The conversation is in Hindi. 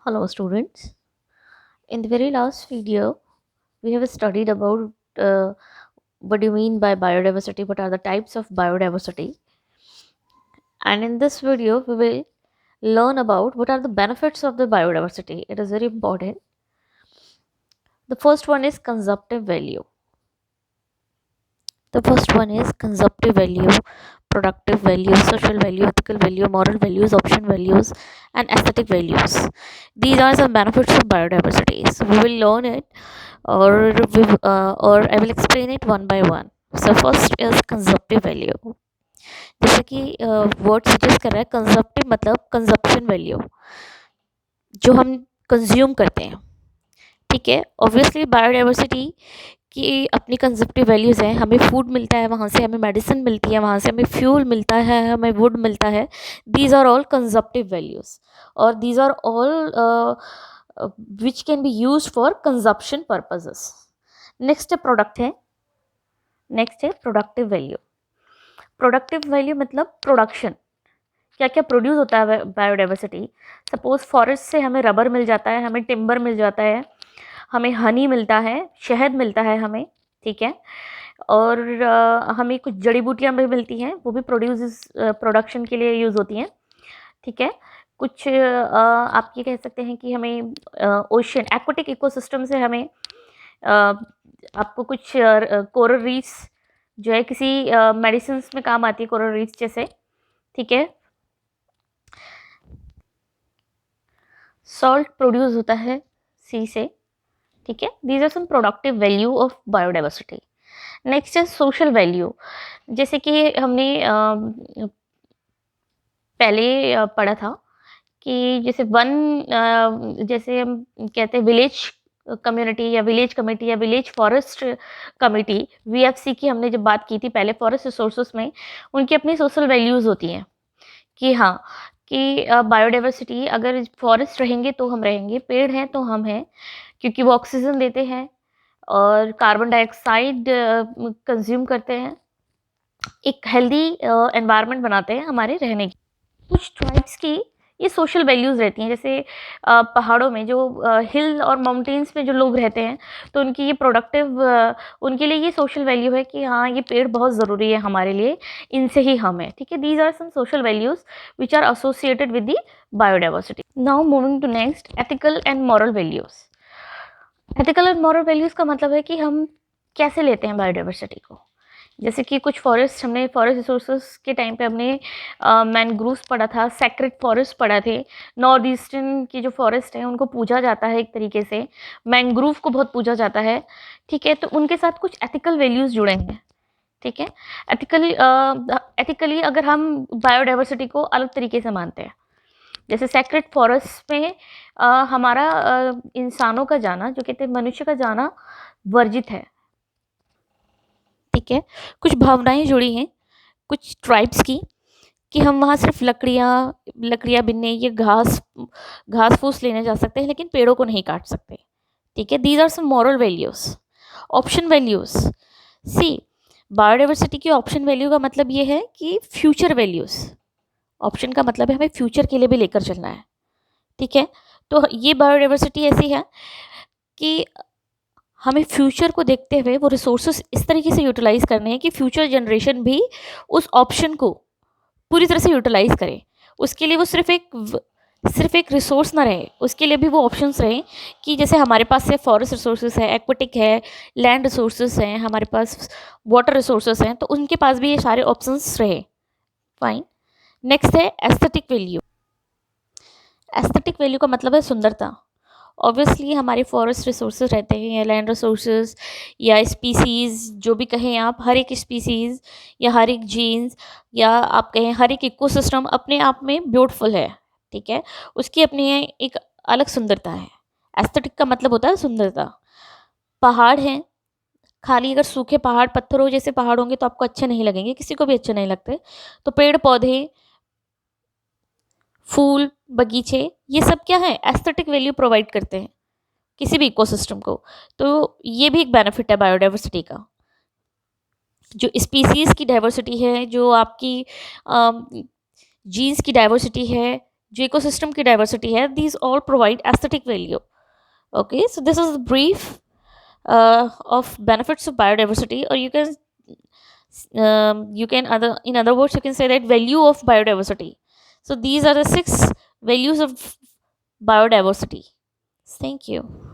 Hello students. In the very last video, we have studied about what do you mean by biodiversity, what are the types of biodiversity. And in this video, we will learn about what are the benefits of the biodiversity. It is very important. The first one is consumptive value. The first one is consumptive value, productive value, social value, ethical value, moral values, option values, and aesthetic values. These are some benefits of biodiversity. So we will learn it, or I will explain it one by one. So first is consumptive value. जैसे कि वर्ड सजेस्ट कर रहा है कंजप्टिव मतलब कंजप्शन वैल्यू जो हम कंज्यूम करते हैं. ठीक है, ऑब्वियसली बायोडाइवर्सिटी की अपनी कंजप्टिव वैल्यूज़ हैं. हमें फूड मिलता है, वहाँ से हमें मेडिसिन मिलती है, वहाँ से हमें फ्यूल मिलता है, हमें वुड मिलता है. These are all consumptive values और these are all which can be use for consumption purposes. Next product है, नेक्स्ट है प्रोडक्टिव वैल्यू. प्रोडक्टिव वैल्यू मतलब प्रोडक्शन, क्या क्या प्रोड्यूस होता है बायोडाइवर्सिटी. सपोज फॉरेस्ट से हमें रबर मिल जाता है, हमें टिम्बर मिल जाता है, हमें हनी मिलता है, शहद मिलता है हमें. ठीक है, और हमें कुछ जड़ी बूटियाँ भी मिलती हैं, वो भी प्रोडक्शन के लिए यूज़ होती हैं. ठीक है, कुछ आप ये कह सकते हैं कि हमें ओशियन एक्वाटिक इकोसिस्टम से हमें आपको कुछ कोरल रीफ्स जो है किसी मेडिसिन में काम आती है, कोरल रीफ्स जैसे. ठीक है, सॉल्ट प्रोड्यूस होता है सी से. ठीक है, these are some productive value of biodiversity. Next है सोशल वैल्यू. जैसे कि हमने पहले पढ़ा था कि जैसे जैसे हम कहते हैं विलेज कम्युनिटी या विलेज कमेटी या विलेज फॉरेस्ट कमेटी, वीएफसी की हमने जब बात की थी पहले फॉरेस्ट रिसोर्सेज में, उनकी अपनी सोशल वैल्यूज़ होती हैं कि हाँ, कि बायोडाइवर्सिटी अगर फॉरेस्ट रहेंगे तो हम रहेंगे, पेड़ हैं तो हम हैं, क्योंकि वो ऑक्सीजन देते हैं और कार्बन डाइऑक्साइड कंज्यूम करते हैं, एक हेल्दी एनवायरनमेंट बनाते हैं हमारे रहने की. कुछ ट्राइब्स की ये सोशल वैल्यूज़ रहती हैं. जैसे पहाड़ों में जो हिल और माउंटेन्स में जो लोग रहते हैं, तो उनकी ये प्रोडक्टिव उनके लिए ये सोशल वैल्यू है कि हाँ, ये पेड़ बहुत ज़रूरी है हमारे लिए, इनसे ही हम हैं. ठीक है, these are some social values which are associated with the biodiversity. Now moving to next, ethical and moral values. Ethical and moral values का मतलब है कि हम कैसे लेते हैं बायोडाइवर्सिटी को. जैसे कि कुछ फॉरेस्ट, हमने फॉरेस्ट रिसोर्सेज के टाइम पे हमने मैनग्रूव्स पढ़ा था, सेक्रेड फॉरेस्ट पढ़ा थे. नॉर्थ ईस्टर्न की जो फॉरेस्ट है उनको पूजा जाता है एक तरीके से, मैनग्रूव को बहुत पूजा जाता है. ठीक है, तो उनके साथ कुछ एथिकल वैल्यूज़ जुड़े हैं. ठीक है, एथिकली अगर हम बायोडाइवर्सिटी को अलग तरीके से मानते हैं, जैसे सेक्रेड फॉरेस्ट में हमारा इंसानों का जाना, जो कहते हैं मनुष्य का जाना, वर्जित है. ठीक है, कुछ भावनाएं जुड़ी हैं कुछ ट्राइब्स की कि हम वहाँ सिर्फ लकड़ियाँ बिनने या घास फूस लेने जा सकते हैं, लेकिन पेड़ों को नहीं काट सकते. ठीक है, these are some moral values. Option values. See, biodiversity की ऑप्शन वैल्यू का मतलब ये है कि फ्यूचर वैल्यूज़. ऑप्शन का मतलब है हमें फ्यूचर के लिए भी लेकर चलना है. ठीक है, तो ये बायोडाइवर्सिटी ऐसी है कि हमें फ्यूचर को देखते हुए वो रिसोर्सेज इस तरीके से यूटिलाइज करने हैं कि फ्यूचर जनरेशन भी उस ऑप्शन को पूरी तरह से यूटिलाइज करे. उसके लिए वो सिर्फ एक रिसोर्स ना रहे, उसके लिए भी वो ऑप्शंस रहें कि जैसे हमारे पास से फॉरेस्ट रिसोर्सेज है, एक्वाटिक है, लैंड रिसोर्सेज हैं, हमारे पास वाटर रिसोर्सेज हैं, तो उनके पास भी ये सारे ऑप्शंस रहे. फाइन. नेक्स्ट है एस्थेटिक वैल्यू. एस्थेटिक वैल्यू का मतलब है सुंदरता. ऑब्वियसली हमारे फॉरेस्ट रिसोर्सेज रहते हैं या लैंड रिसोर्सेज या स्पीसीज़, जो भी कहें आप, हर एक स्पीसीज़ या हर एक जीन्स या आप कहें हर एक इकोसिस्टम अपने आप में ब्यूटीफुल है. ठीक है, उसकी अपनी एक अलग सुंदरता है. एस्थेटिक का मतलब होता है सुंदरता. पहाड़ हैं, खाली अगर सूखे पहाड़ पत्थरों जैसे पहाड़ होंगे तो आपको अच्छे नहीं लगेंगे, किसी को भी अच्छे नहीं लगते. तो पेड़ पौधे, फूल, बगीचे, ये सब क्या है, एस्थेटिक वैल्यू प्रोवाइड करते हैं किसी भी इकोसिस्टम को. तो ये भी एक बेनिफिट है बायोडाइवर्सिटी का. जो स्पीसीज़ की डाइवर्सिटी है, जो आपकी जीन्स की डाइवर्सिटी है, जो इकोसिस्टम की डाइवर्सिटी है, these all provide aesthetic value. Okay, so this is brief of benefits of biodiversity, or you can other in other words you can say that value of biodiversity. So these are the 6 values of biodiversity. Thank you.